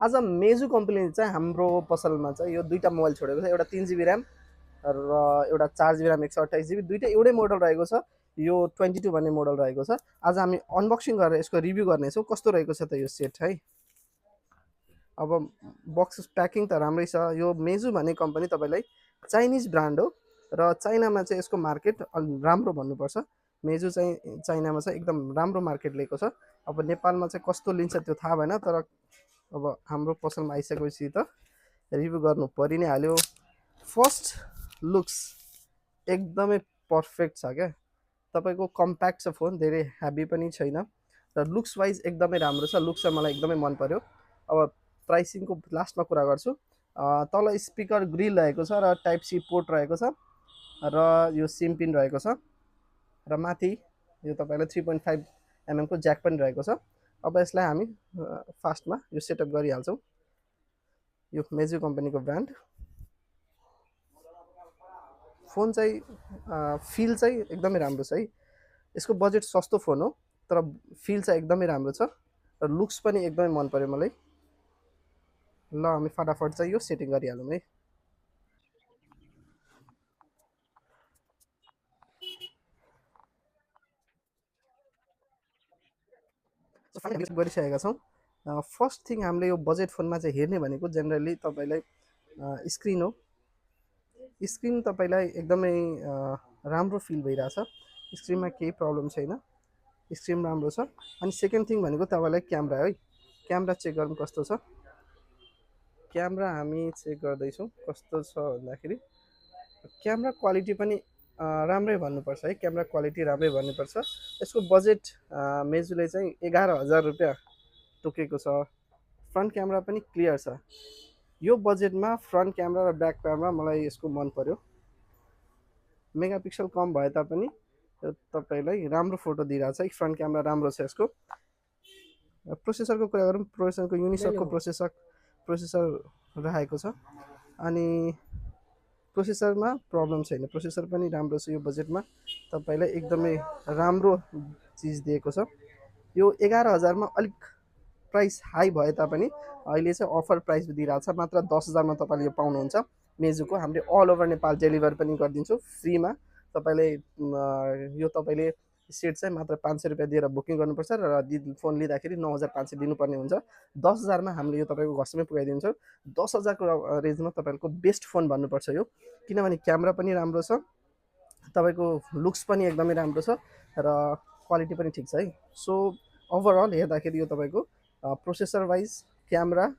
आज मेजु कम्पनीले चाहिँ हाम्रो पसलमा चाहिँ यो दुईटा मोबाइल छोडेको छ, एउटा 3 GB ऱ्याम र एउटा 4 GB ऱ्याम 128 GB, दुईटै एउटै मोडल रहेको छ। यो 22 भन्ने मोडल रहेको छ। आज हामी अनबक्सिङ गरेर यसको रिभ्यू गर्नेछौँ कस्तो रहेको छ त यो सेट है। अब बक्स प्याकिङ त राम्रै छ। यो मेजु भन्ने कम्पनी तपाईँलाई चाइनिज ब्रान्ड हो र चाइनामा चाहिँ यसको मार्केट राम्रो भन्नुपर्छ। मेजु चाहिँ चाइनामा चाहिँ एकदम राम्रो मार्केट लिएको छ। अब नेपालमा चाहिँ कस्तो लिन्छ त्यो थाहा भएन, तर अब हाम्रो पसलमा आइसकेपछि त रिभ्यू गर्नु परि नै हाल्यो। फर्स्ट लुक्स एकदमै पर्फेक्ट छ क्या। तपाईँको कम्प्याक्ट छ फोन, धेरै हेभी पनि छैन र लुक्स वाइज एकदमै राम्रो छ। लुक्स चाहिँ मलाई एकदमै मन पर्यो। अब प्राइसिङको लास्टमा कुरा गर्छु। तल स्पिकर ग्रिल रहेको छ र टाइप सी पोर्ट रहेको छ र यो सिम पिन रहेको छ र माथि यो तपाईँलाई 3.5 mm को ज्याक पनि रहेको छ। अब यसलाई हामी फास्टमा यो सेटअप गरिहाल्छौँ। यो मेजु कम्पनीको ब्रान्ड फोन चाहिँ फिल चाहिँ एकदमै राम्रो छ है। यसको बजेट सस्तो फोन हो तर फिल चाहिँ एकदमै राम्रो छ र लुक्स पनि एकदमै मन पर्यो मलाई। ल हामी फटाफट चाहिँ यो सेटिङ गरिहालौँ है। सो फाइनली हामी गरिसकेका छौँ। फर्स्ट थिङ हामीले यो बजेट फोनमा चाहिँ हेर्ने भनेको जेनरली तपाईँलाई स्क्रिन हो। स्क्रिन तपाईँलाई एकदमै राम्रो फिल भइरहेछ। स्क्रिनमा केही प्रब्लम छैन, स्क्रिन राम्रो छ। अनि सेकेन्ड थिङ भनेको तपाईँलाई क्यामेरा है। क्यामेरा चेक गरौँ कस्तो छ। क्यामेरा हामी चेक गर्दैछौँ कस्तो छ भन्दाखेरि क्यामेरा क्वालिटी पनि राम्रै भन्नुपर्छ है। क्यामेरा क्वालिटी राम्रै भन्नुपर्छ। यसको बजेट मेजुले चाहिँ 11,000 रुपियाँ तोकेको छ। फ्रन्ट क्यामेरा पनि क्लियर छ। यो बजेटमा फ्रन्ट क्यामेरा र ब्याक क्यामेरा मलाई यसको मन पर्यो। मेगापिक्सल कम भए तापनि तपाईँलाई राम्रो फोटो दिइरहेछ है। फ्रन्ट क्यामेरा राम्रो छ यसको। प्रोसेसरको कुरा गरौँ, प्रोसेसरको युनिसकको प्रोसेसर राखेको छ। अनि प्रोसेसरमा प्रब्लम छैन, प्रोसेसर पनि राम्रो छ। यो बजेटमा तपाईँलाई एकदमै राम्रो चिज दिएको छ। यो 11,000मा अलिक प्राइस हाई भए तापनि अहिले चाहिँ अफर प्राइस दिइरहेको छ। मात्र 10,000मा तपाईँले यो पाउनुहुन्छ मेजुको। हामीले अल ओभर नेपाल डेलिभर पनि गरिदिन्छौँ फ्रीमा। तपाईँले यो तपाईँले सेट चाहिँ मात्र 500 रुपियाँ दिएर बुकिङ गर्नुपर्छ र फोन लिँदाखेरि 9,500 दिनुपर्ने हुन्छ। 10,000मा हामीले यो तपाईँको घरसम्मै पुगाइदिन्छौँ। 10,000को रेन्जमा तपाईँको बेस्ट फोन भन्नुपर्छ यो, किनभने क्यामेरा पनि राम्रो छ, तपाईँको लुक्स पनि एकदमै राम्रो छ र क्वालिटी पनि ठिक छ है। सो ओभरअल हेर्दाखेरि यो तपाईँको प्रोसेसर वाइज, क्यामेरा